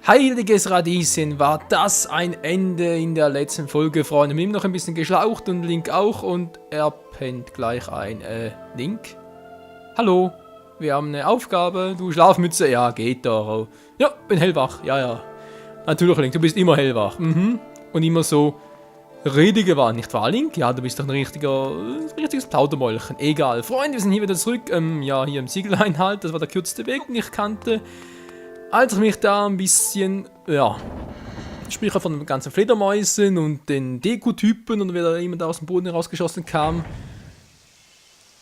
Heiliges Radieschen, war das ein Ende in der letzten Folge, Freunde. Wir haben noch ein bisschen geschlaucht und Link auch und er pennt gleich ein. Link? Hallo, wir haben eine Aufgabe. Du Schlafmütze? Ja, geht doch. Ja, bin hellwach. Ja. Natürlich, Link, du bist immer hellwach. Und immer so redegewandt, nicht wahr, Link? Ja, du bist doch ein richtiges Plaudermäulchen. Egal. Freunde, wir sind hier wieder zurück. Ja, hier im Siegeleinhalt. Das war der kürzeste Weg, den ich kannte. Als ich mich da ein bisschen, ja, sprich von den ganzen Fledermäusen und den Deko-Typen und wer da jemand aus dem Boden herausgeschossen kam,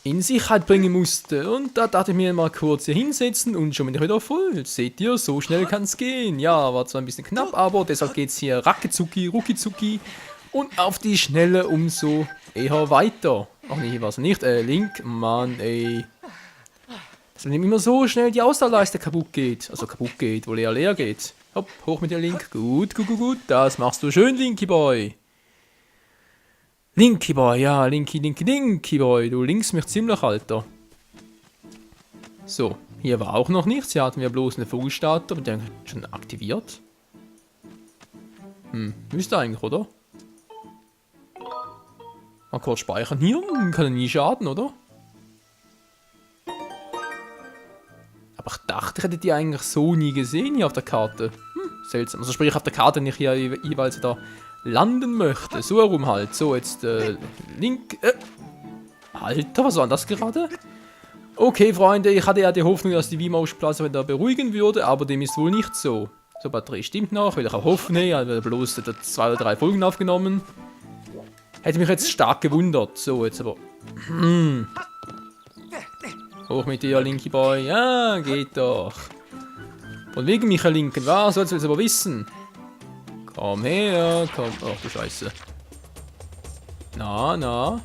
in Sicherheit bringen musste. Und da dachte ich mir mal kurz hier hinsetzen und schon bin ich wieder voll. Seht ihr, so schnell kann es gehen. Ja, war zwar ein bisschen knapp, aber deshalb geht es hier rackezucki, ruckizucki und auf die Schnelle umso eher weiter. Ach nee, hier war es nicht. Link, Mann, ey. Dass wenn immer so schnell die Ausdauerleiste kaputt geht. Also kaputt geht, wo leer geht. Hopp, hoch mit dir, Link. Gut. Das machst du schön, Linky Boy. Linky Boy, ja, Linky Boy. Du linkst mich ziemlich, Alter. So, hier war auch noch nichts. Hier hatten wir bloß eine Vogelstarter, aber der schon aktiviert. Müsste eigentlich, oder? Mal kurz speichern hier. Kann ja nie schaden, oder? Aber ich dachte, ich hätte die eigentlich so nie gesehen hier auf der Karte. Seltsam. Also sprich auf der Karte nicht hier jeweils da landen möchte. So herum halt. So, jetzt Link. Alter, was war denn das gerade? Okay, Freunde, ich hatte ja die Hoffnung, dass die V-Motion-Platz da beruhigen würde, aber dem ist wohl nicht so. So, Batterie stimmt noch, will ich auch hoffen. Ich habe bloß 2 oder 3 Folgen aufgenommen. Hätte mich jetzt stark gewundert. So, jetzt aber. Hoch mit dir, Linky Boy. Ja, geht doch. Von wegen Michael Linken, was? Sollst du es aber wissen? Komm her, komm. Ach du Scheiße. Na.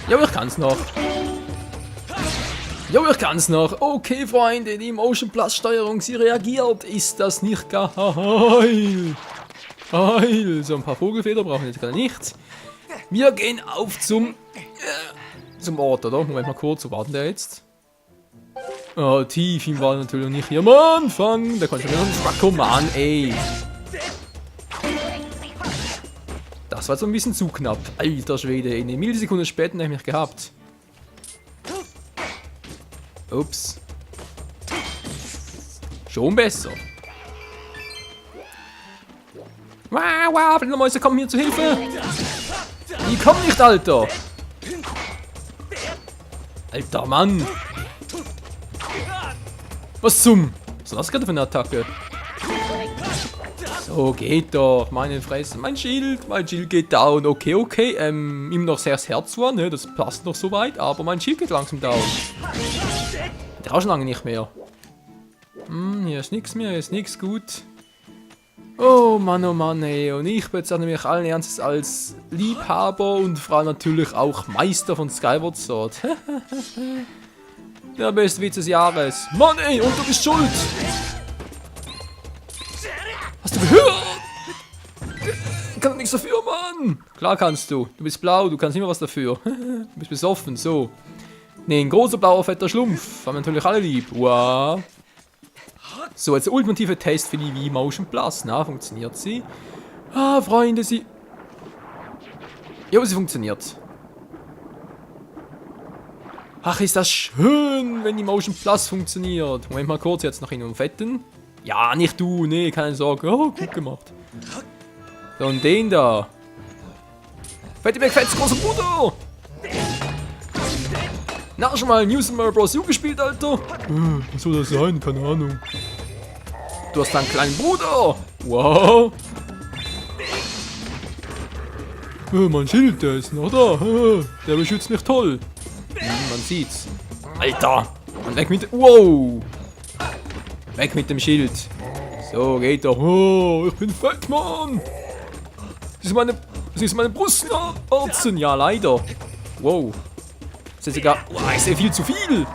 Ja, ich kann's noch. Okay, Freunde, die Motion Plus Steuerung, sie reagiert. Ist das nicht geil? So ein paar Vogelfeder brauchen wir jetzt gar nicht. Wir gehen auf zum Ort, oder? Moment mal kurz, wo warten der jetzt? Oh, tief im Wald natürlich nicht hier am Anfang. Da kommt schon wieder ein Spacko, Mann, ey. Das war jetzt ein bisschen zu knapp. Alter Schwede, eine Millisekunde später habe ich mich gehabt. Ups. Schon besser. Wow, Fledermäuse kommen hier zu Hilfe. Die kommen nicht, Alter. Alter Mann. Was zum? Was ist das gerade für eine Attacke? So, geht doch. Meine Fresse. Mein Schild geht down. Okay. Ihm noch sehr das Herz war, ne? Das passt noch so weit, aber mein Schild geht langsam down. Der auch schon lange nicht mehr. Hier ist nichts mehr, hier ist nichts gut. Oh Mann, ey. Und ich bezeichne mich allen Ernstes als Liebhaber und vor allem natürlich auch Meister von Skyward Sword. Der beste Witz des Jahres. Mann, ey, und du bist schuld. Hast du gehört? Ich kann doch nichts dafür, Mann. Klar kannst du. Du bist blau, du kannst immer was dafür. Du bist besoffen, so. Ne, ein großer, blauer, fetter Schlumpf. Haben wir natürlich alle lieb. Wow. So, jetzt der ultimative Test für die V-Motion Plus. Na, funktioniert sie? Ah, Freunde, sie funktioniert. Ach, ist das schön, wenn die Motion Plus funktioniert. Moment mal kurz, jetzt noch hin und fetten. Ja, nicht du, nee, keine Sorge. Oh, gut gemacht. So, und den da. Fette weg, fettes großer Bruder. Na, schon mal New Super Mario Bros. U gespielt, Alter? Was soll das sein? Keine Ahnung. Du hast einen kleinen Bruder. Wow. Mein Schild, der ist noch da. Der beschützt mich toll. Man sieht's. Alter. Und weg mit... Wow. Weg mit dem Schild. So, geht doch. Oh, ich bin fett, Mann. Das ist meine Brustwarzen. Ja, leider. Wow. Das ist sogar... Oh, ich sehe viel zu viel.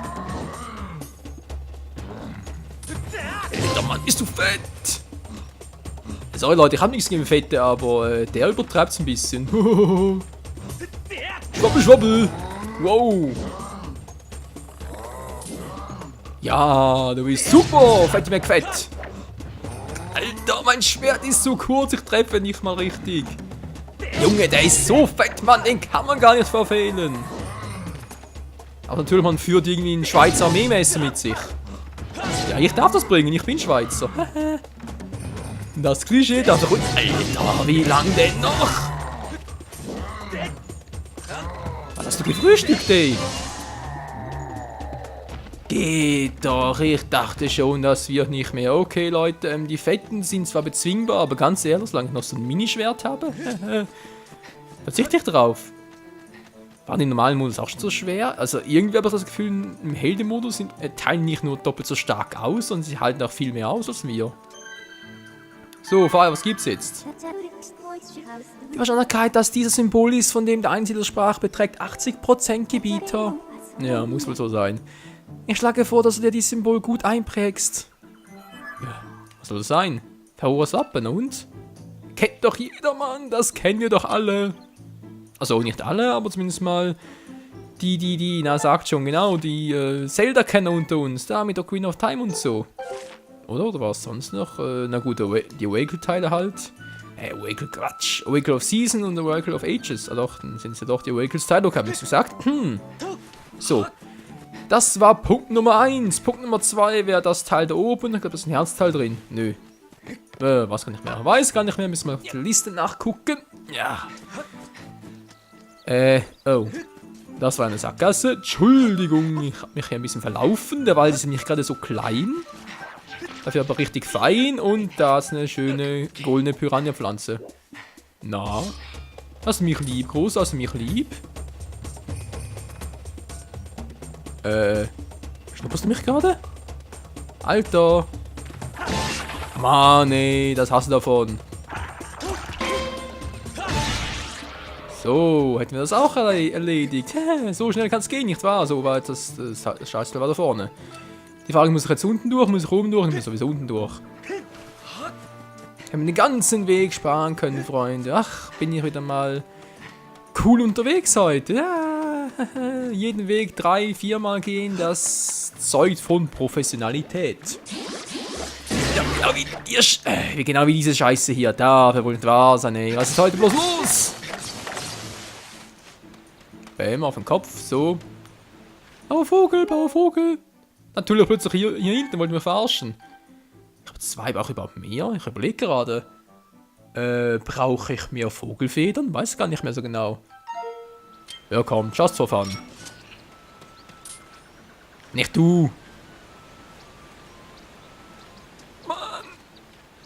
Alter, Mann, bist du fett. Sorry, Leute, ich habe nichts gegen Fette, aber der übertreibt es ein bisschen. Schwabbel. Wow. Ja, du bist super, Fett McFett. Alter, mein Schwert ist so kurz, ich treffe nicht mal richtig. Junge, der ist so fett, Mann, den kann man gar nicht verfehlen. Aber natürlich, man führt irgendwie ein Schweizer Armeemesser mit sich. Ja, ich darf das bringen, ich bin Schweizer. Das Klischee darf doch... Alter, wie lang denn noch? Was hast du gefrühstückt, ey? Geht doch, ich dachte schon, das wird nicht mehr. Okay, Leute, die Fetten sind zwar bezwingbar, aber ganz ehrlich, solange ich noch so ein Minischwert habe, verzichte ich drauf. Waren die normalen Modus auch schon so schwer? Also irgendwie habe ich das Gefühl, im Heldenmodus teilen nicht nur doppelt so stark aus, sondern sie halten auch viel mehr aus als wir. So, Fire, was gibt's jetzt? Die Wahrscheinlichkeit, dass dieses Symbol ist, von dem der Einsiedler sprach, beträgt 80% Gebieter. Ja, muss wohl so sein. Ich schlage vor, dass du dir dieses Symbol gut einprägst. Ja, was soll das sein? Verhohes Wappen, und? Kennt doch jedermann, das kennen wir doch alle. Also nicht alle, aber zumindest mal na sagt schon, genau, die Zelda-Kenner unter uns, da mit der Queen of Time und so. Oder was sonst noch? Na gut, die Oracle-Teile halt. Oracle, Quatsch. Oracle of Season und Oracle of Ages. Ah doch, dann sind es ja doch die Oracles-Teile, okay, hab ich gesagt. So. Das war Punkt Nummer 1. Punkt Nummer 2 wäre das Teil da oben. Ich glaube, da ist ein Herzteil drin. Nö. Was kann ich mehr? Weiß gar nicht mehr. Müssen wir auf der Liste nachgucken. Ja. Oh. Das war eine Sackgasse. Entschuldigung, ich habe mich hier ein bisschen verlaufen. Der Wald ist nämlich gerade so klein. Dafür aber richtig fein. Und da ist eine schöne goldene Piranha-Pflanze. Na. Hast du mich lieb, Groß? Hast du mich lieb? Schnupperst du mich gerade? Alter. Mann, ey, das hast du davon. So, hätten wir das auch erledigt. So schnell kann es gehen, nicht wahr? So weit, das Scheiße war da vorne. Die Frage, muss ich jetzt unten durch, muss ich oben durch? Ich muss sowieso unten durch. Haben wir den ganzen Weg sparen können, Freunde. Ach, bin ich wieder mal cool unterwegs heute. Ja. Jeden Weg 3-4 Mal gehen, das zeugt von Professionalität. Ja, genau wie diese Scheiße hier. Da, wir wollen nicht wahr sein, ey. Was ist heute bloß los? Bäm, auf den Kopf, so. Blauer Vogel. Natürlich plötzlich hier hinten, wollten wir verarschen. Ich habe 2, brauche ich überhaupt mehr? Ich überlege gerade. Brauche ich mehr Vogelfedern? Weiß gar nicht mehr so genau. Ja komm, just for fun. Nicht du. Mann.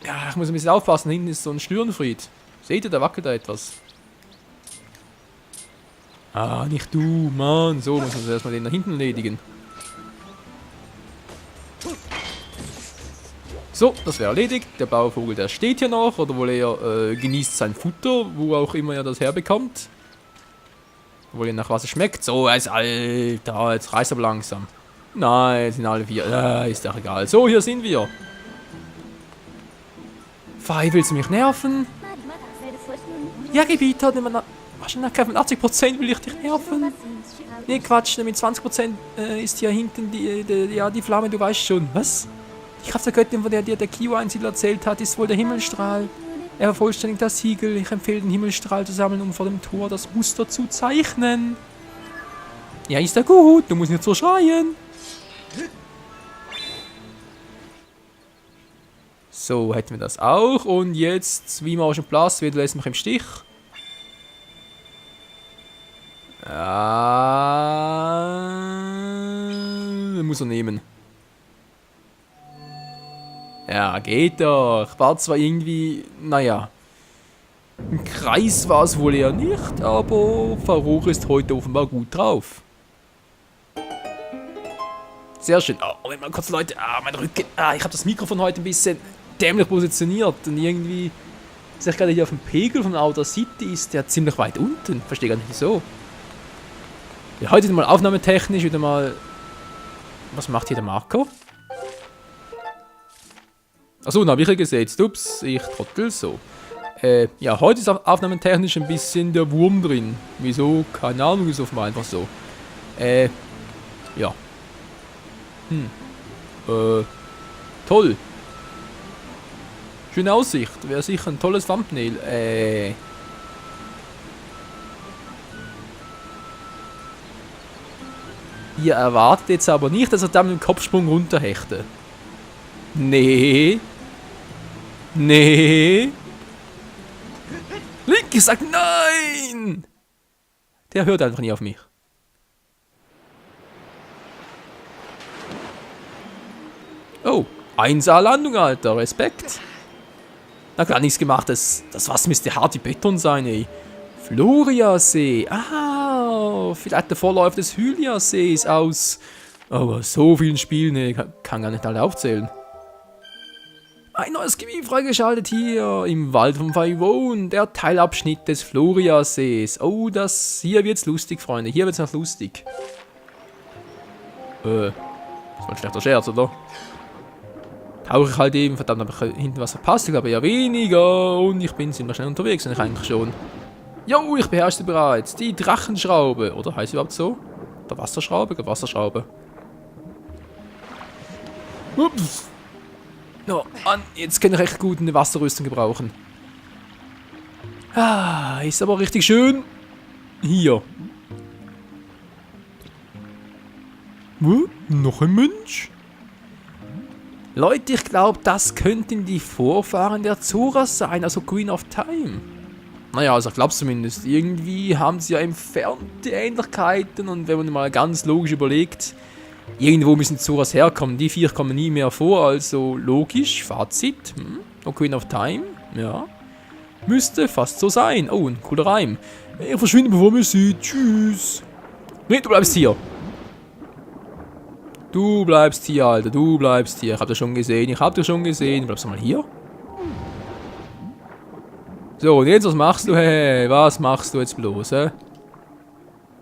Ja, ich muss ein bisschen aufpassen. Hinten ist so ein Störenfried. Seht ihr, da wackelt da etwas. Ah, nicht du, Mann. So muss man erstmal den da hinten erledigen. So, das wäre erledigt. Der Bauervogel, der steht hier noch. Oder wohl er genießt sein Futter, wo auch immer er das herbekommt. Obwohl ihr nach was es schmeckt. So, er ist Alter, jetzt reißt aber langsam. Nein, sind alle 4. Ist doch egal. So, hier sind wir. Fei, willst du mich nerven? Ja, Gebieter, wahrscheinlich von 80% will ich dich nerven. Nee, Quatsch, mit 20% ist hier hinten die Flamme, du weißt schon. Was? Die Kraft der Göttin, von der dir der Kio-Einsiedler erzählt hat, ist wohl der Himmelstrahl. Er vervollständigt das Siegel. Ich empfehle, den Himmelstrahl zu sammeln, um vor dem Tor das Muster zu zeichnen. Ja, ist ja gut. Du musst nicht so schreien. So, hätten wir das auch. Und jetzt, wie man schon Platz wird, lässt mich im Stich. Muss er nehmen. Ja, geht doch. War zwar irgendwie, naja, im Kreis war es wohl eher nicht, aber Farouk ist heute offenbar gut drauf. Sehr schön. Oh, Moment mal kurz, Leute. Mein Rücken. Ich habe das Mikrofon heute ein bisschen dämlich positioniert. Und irgendwie sehe ich gerade hier auf dem Pegel von Outer City ist der ziemlich weit unten. Verstehe gar nicht wieso. Ja, heute mal aufnahmetechnisch wieder mal... Was macht hier der Marco? Achso, dann habe ich ja gesetzt. Ups, ich trottel so. Ja, heute ist aufnahmetechnisch ein bisschen der Wurm drin. Wieso? Keine Ahnung, ist offenbar einfach so. Ja. Toll. Schöne Aussicht. Wäre sicher ein tolles Thumbnail. Ihr erwartet jetzt aber nicht, dass er da mit dem Kopfsprung runterhechte. Nee. Nee. Link sagt nein! Der hört einfach nie auf mich. Oh, 1A-Landung, Alter. Respekt. Na klar, nichts gemacht. Das Wasser müsste hart wie Beton sein, ey. Floriasee. Ah, vielleicht der Vorläufer des Hyliasees aus. Oh, so vielen Spielen, ey. Kann gar nicht alle aufzählen. Ein neues Gebiet freigeschaltet hier im Wald von Faivon, der Teilabschnitt des Floriasees. Oh, hier wird's lustig, Freunde. Hier wird's noch lustig. Das war ein schlechter Scherz, oder? Tauche ich halt eben, verdammt, habe ich hinten was verpasst, ich glaube eher weniger. Und ich bin ziemlich schnell unterwegs, und ich eigentlich schon. Jo, ich beherrsche bereits. Die Drachenschraube. Oder heißt sie überhaupt so? Der Wasserschraube? Der Wasserschraube. Ups. No, jetzt kann ich echt gut eine Wasserrüstung gebrauchen. Ah, ist aber richtig schön. Hier. Noch ein Mensch? Leute, ich glaube, das könnten die Vorfahren der Zoras sein, also Queen of Time. Naja, also ich glaube zumindest. Irgendwie haben sie ja entfernte Ähnlichkeiten und wenn man mal ganz logisch überlegt, irgendwo müssen Zoras herkommen. Die vier kommen nie mehr vor, also logisch, Fazit. Und Queen of Time, ja. Müsste fast so sein. Oh, ein cooler Reim. Er verschwindet, bevor man sieht. Tschüss. Nee, du bleibst hier. Du bleibst hier, Alter. Du bleibst hier. Ich hab das schon gesehen. Du bleibst mal hier. So, und jetzt, was machst du? Hey, was machst du jetzt bloß, hä?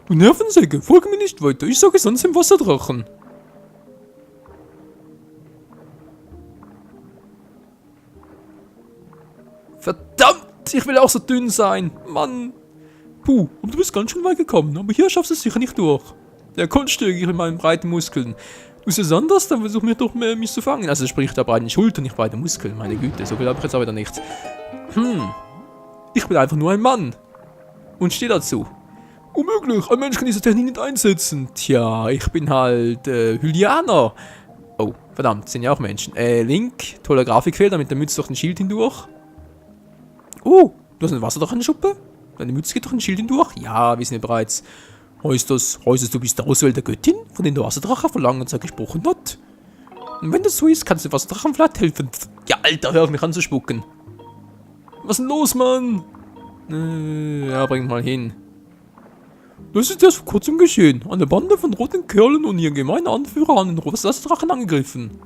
Du Nervensäge, folge mir nicht weiter. Ich sage sonst im Wasserdrachen. Verdammt, ich will auch so dünn sein. Mann. Puh, und du bist ganz schön weit gekommen, aber hier schaffst du es sicher nicht durch. Der Kunststücke in meinen breiten Muskeln. Du siehst anders, dann versuch mir doch mehr, mich zu fangen. Also sprich der breiten Schultern, nicht breite Muskeln. Meine Güte, so viel habe ich jetzt aber wieder nicht. Ich bin einfach nur ein Mann. Und steh dazu. Unmöglich, ein Mensch kann diese Technik nicht einsetzen. Tja, ich bin halt, Hylianer. Oh, verdammt, sind ja auch Menschen. Link, toller Grafikfehler mit der Mütze durch den Schild hindurch. Oh, du hast ein Wasser durch eine Schuppe? Deine Mütze geht durch ein Schild hindurch? Ja, wissen wir bereits. Heißt das, du bist der Auswählte Göttin, von der der Wasserdrache vor langer Zeit gesprochen hat? Und wenn das so ist, kannst du dem Wasserdrachen vielleicht helfen. Ja, Alter, hör auf mich anzuspucken. Was ist denn los, Mann? Ja, bring mal hin. Das ist erst vor kurzem geschehen. Eine Bande von roten Kerlen und ihr gemeiner Anführer haben den Wasserdrachen angegriffen.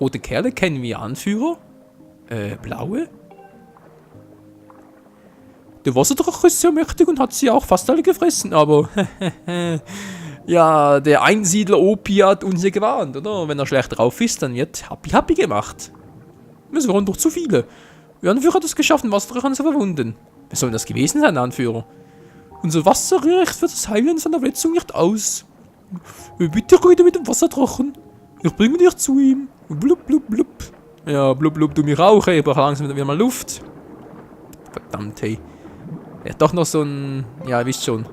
Rote Kerle kennen wir Anführer? Blaue? Der Wasserdrache ist sehr mächtig und hat sie auch fast alle gefressen, aber ja, der Einsiedler Opi hat uns ja gewarnt, oder? Wenn er schlecht drauf ist, dann wird Happy gemacht. Es waren doch zu viele. Der Anführer hat es geschafft, den Wasserdrachen zu verwunden. Wer soll das gewesen sein, Anführer? Unser Wasser reicht für das Heilen seiner Verletzung nicht aus. Bitte rede mit dem Wasserdrachen. Ich bringe dich zu ihm. Blub, blub, blub. Ja, blub, blub, du mich auch, ey. Ich brauche langsam wieder mal Luft. Verdammt, hey. Er hat doch noch so ein... Ja, ihr wisst schon.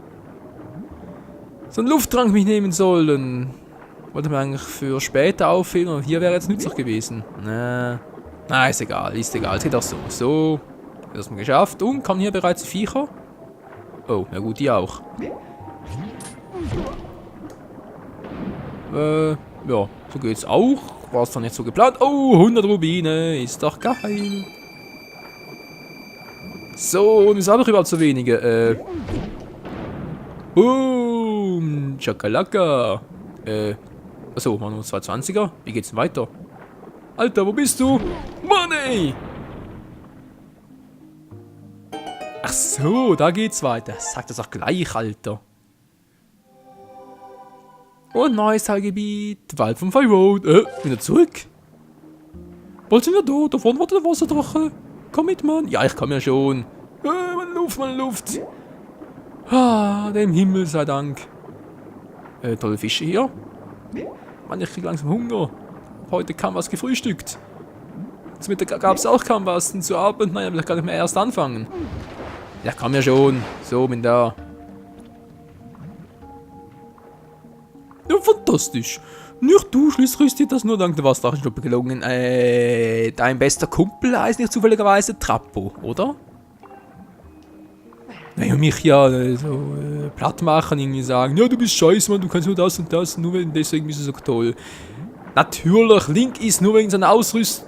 So ein Lufttrank mich nehmen sollen. Wollte man eigentlich für später auffüllen und hier wäre jetzt nützlich gewesen. Na, ist egal, ist egal. Es geht auch so. So. Das haben wir geschafft. Und kommen hier bereits Viecher? Oh, na gut, die auch. Ja, so geht's auch. War es doch nicht so geplant. Oh, 100 Rubine. Ist doch geil. So, und es haben noch überhaupt so wenige. Boom. Chakalaka. Achso, machen wir 220er. Wie geht's denn weiter? Alter, wo bist du? Mann, ey! Ach so, da geht's weiter. Sag das auch gleich, Alter. Und neues Teilgebiet. Wald vom Fire Road. Wieder zurück. Bald sind wir da. Da vorne wartet der Wasserdrache. Komm mit, Mann. Ja, ich komme ja schon. Meine Luft. Ah, dem Himmel sei Dank. Tolle Fische hier. Mann, ich krieg langsam Hunger. Heute kam was gefrühstückt. Zum Mittag gab es auch kaum was. Und zu Abend, naja, ich kann nicht mehr erst anfangen. Ja, komm ja schon. So, bin da. Ja, fantastisch. Nicht du, schließlich ist dir das nur dank der Wasserstrahlenstuppe gelungen. Dein bester Kumpel heißt nicht zufälligerweise Trappo, oder? Naja, mich ja platt machen, irgendwie sagen, ja, du bist scheiße, Mann, du kannst nur das und das, nur deswegen bist du so toll. Natürlich, Link ist nur wegen seiner Ausrüstung.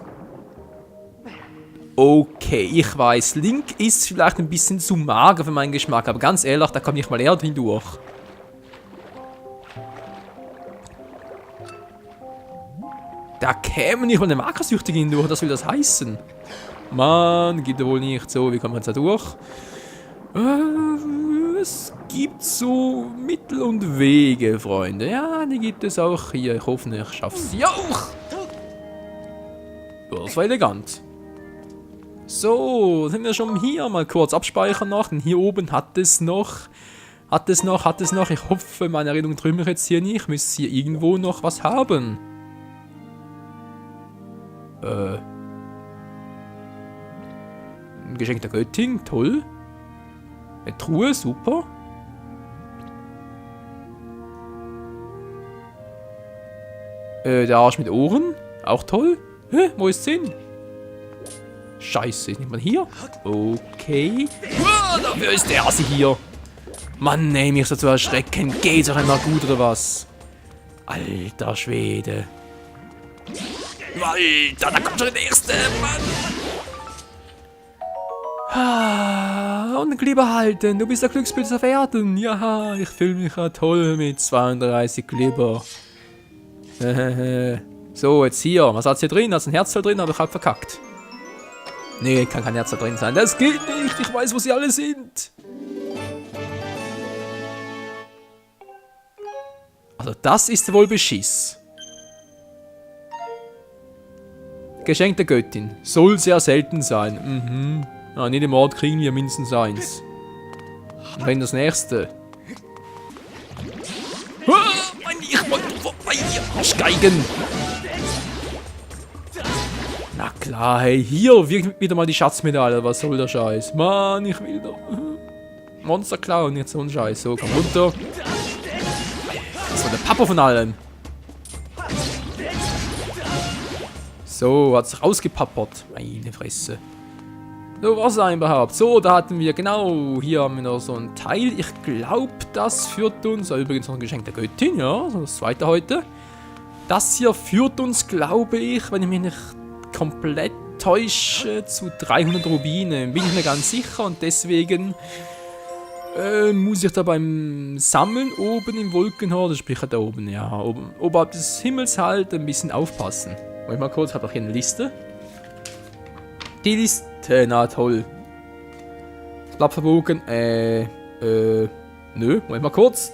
Okay, ich weiß, Link ist vielleicht ein bisschen zu mager für meinen Geschmack, aber ganz ehrlich, da kommt nicht mal er hindurch. Da käme nicht mal eine Magersüchtige hindurch, das will das heißen. Mann, geht ja wohl nicht so, wie kommt man jetzt da durch? Es gibt so Mittel und Wege, Freunde. Ja, die gibt es auch hier. Ich hoffe, ich schaff's ja auch. Das war elegant. So, sind wir schon hier. Mal kurz abspeichern noch. Denn hier oben hat es noch. Ich hoffe, meine Erinnerung trügt mich jetzt hier nicht. Müsste hier irgendwo noch was haben. Ein Geschenk der Göttin, toll. Eine Truhe, super. Der Arsch mit Ohren, auch toll. Hä, wo ist Sinn? Scheiße, ist nicht mal hier? Okay. Dafür ist der Assi hier. Mann, nee, mich so zu erschrecken. Geht's doch einmal gut, oder was? Alter Schwede. Alter, da kommt schon der erste, Mann. Und Glibber halten, du bist der Glückspilz auf Erden. Ja, ich fühle mich ja toll mit 32 Glibber. So, jetzt hier. Was hat's hier drin? Hat's ein Herzteil drin, aber ich hab verkackt. Nee, kann kein Herzteil drin sein. Das geht nicht. Ich weiß, wo sie alle sind. Also, das ist wohl Beschiss. Geschenk der Göttin. Soll sehr selten sein. Mhm. Ja, in jedem Ort kriegen wir mindestens eins. Und dann das nächste. Ich wollte vorbei hier Arschgeigen. Na klar, hey, hier wieder mal die Schatzmedaille. Was soll der Scheiß? Mann, ich will doch. Monster klauen, jetzt so ein Scheiß. So, komm runter. Das war der Papa von allen. So, hat sich ausgepappert. Meine Fresse. So, was ist überhaupt? So, da hatten wir, genau, hier haben wir noch so ein Teil. Ich glaube, das führt uns, übrigens noch ein Geschenk der Göttin, ja, so das zweite heute. Das hier führt uns, glaube ich, wenn ich mich nicht komplett täusche, zu 300 Rubinen. Bin ich mir ganz sicher und deswegen muss ich da beim Sammeln oben im Wolkenhorde, sprich da oben, ja, oberhalb des Himmels halt ein bisschen aufpassen. Wollen wir mal kurz, ich habe auch hier eine Liste. Die Liste, na toll. Das Blatt verbogen, nö, wollen wir mal kurz.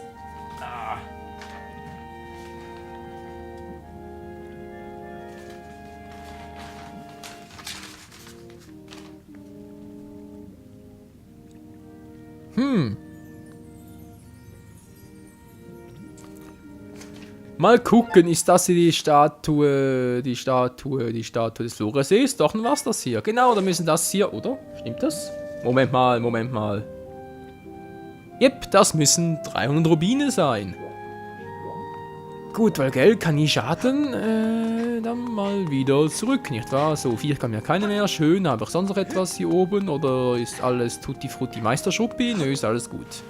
Mal gucken, ist das hier die Statue des Floresees? Doch, dann war's das hier. Genau, dann müssen das hier, oder? Stimmt das? Moment mal. Jep, das müssen 300 Rubine sein. Gut, weil Geld kann nie schaden. Dann mal wieder zurück, nicht wahr? So, 4 kann mir keine mehr. Schön, habe ich sonst noch etwas hier oben? Oder ist alles Tutti Frutti Meisterschuppi? Nö, ist alles gut.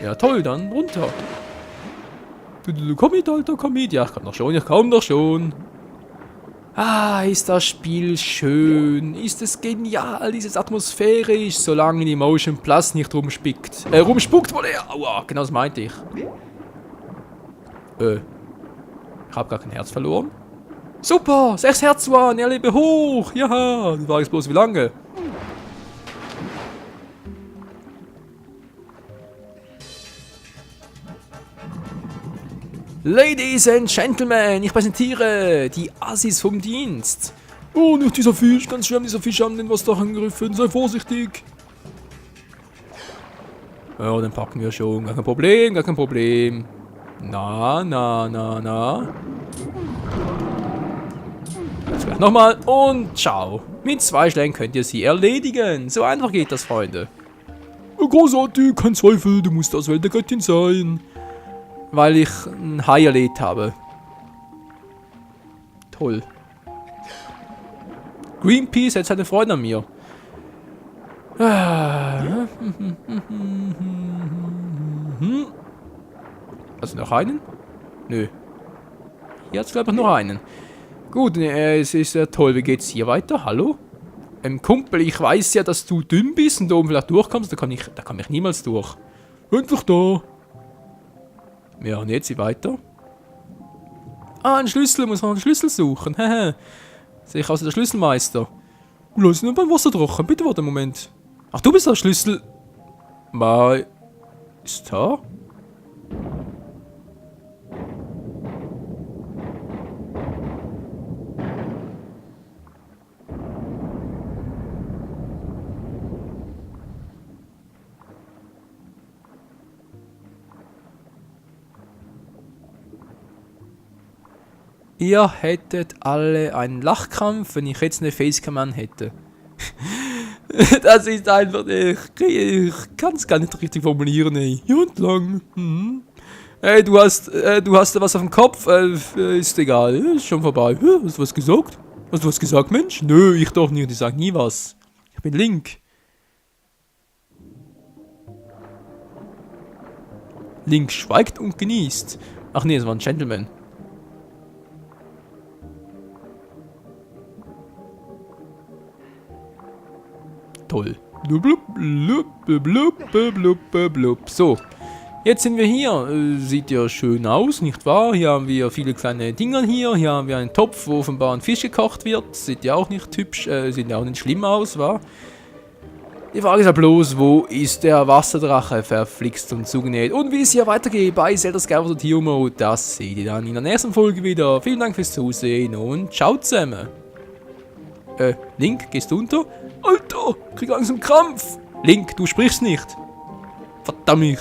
Ja, toll, dann runter. Komm mit, Alter, komm mit. Ja, ich komm doch schon. Ah, ist das Spiel schön. Ist es genial, ist es atmosphärisch, solange die Motion Plus nicht rumspickt. Rumspuckt wohl er. Aua, genau das meinte ich. Ich hab gar kein Herz verloren. Super, 6 Herz waren, er lebe hoch. Ja, die Frage ist bloß wie lange. Ladies and Gentlemen, ich präsentiere die Assis vom Dienst. Oh, nicht dieser Fisch, ganz schwer, dieser Fisch haben den was doch angegriffen, sei vorsichtig. Ja, den packen wir schon, gar kein Problem. Na, na, na, na. Jetzt gleich nochmal und ciao. Mit 2 Schlägen könnt ihr sie erledigen. So einfach geht das, Freunde. Großartig, kein Zweifel, du musst Auswahl der Göttin sein. Weil ich ein Hai erledigt habe. Toll. Greenpeace hat seine Freude an mir. Also noch einen? Nö. Hier hat es glaube ich noch einen. Gut, es ist ja toll. Wie geht's hier weiter? Hallo? Kumpel, ich weiß ja, dass du dünn bist und da oben vielleicht durchkommst. Da kann ich niemals durch. Einfach da. Ja, und jetzt weiter. Ah, ein Schlüssel. Muss man einen Schlüssel suchen. Hehe. Sehe ich aus der Schlüsselmeister. Lass ihn beim Wasser trocken. Bitte warte einen Moment. Ach, du bist der Schlüssel. Mal. Ist da? Ihr hättet alle einen Lachkrampf, wenn ich jetzt eine Facecam an hätte. Das ist einfach, ich kann es gar nicht richtig formulieren, ey. Hier und lang. Ey, du hast was auf dem Kopf, ist egal, ist schon vorbei. Hast du was gesagt? Hast du was gesagt, Mensch? Nö, ich doch nicht, ich sag nie was. Ich bin Link. Link schweigt und genießt. Ach nee, es war ein Gentleman. Toll. So, jetzt sind wir hier. Sieht ja schön aus, nicht wahr? Hier haben wir viele kleine Dinger hier. Hier haben wir einen Topf, wo offenbar ein Fisch gekocht wird. Sieht ja auch nicht hübsch, sieht ja auch nicht schlimm aus, wahr? Die Frage ist ja bloß, wo ist der Wasserdrache verflixt und zugenäht? Und wie es hier weitergeht bei Zelda Skyward und Humor, das seht ihr dann in der nächsten Folge wieder. Vielen Dank fürs Zusehen und ciao zusammen. Link, gehst du unter? Alter, krieg langsam Krampf. Link, du sprichst nicht. Verdammt mich.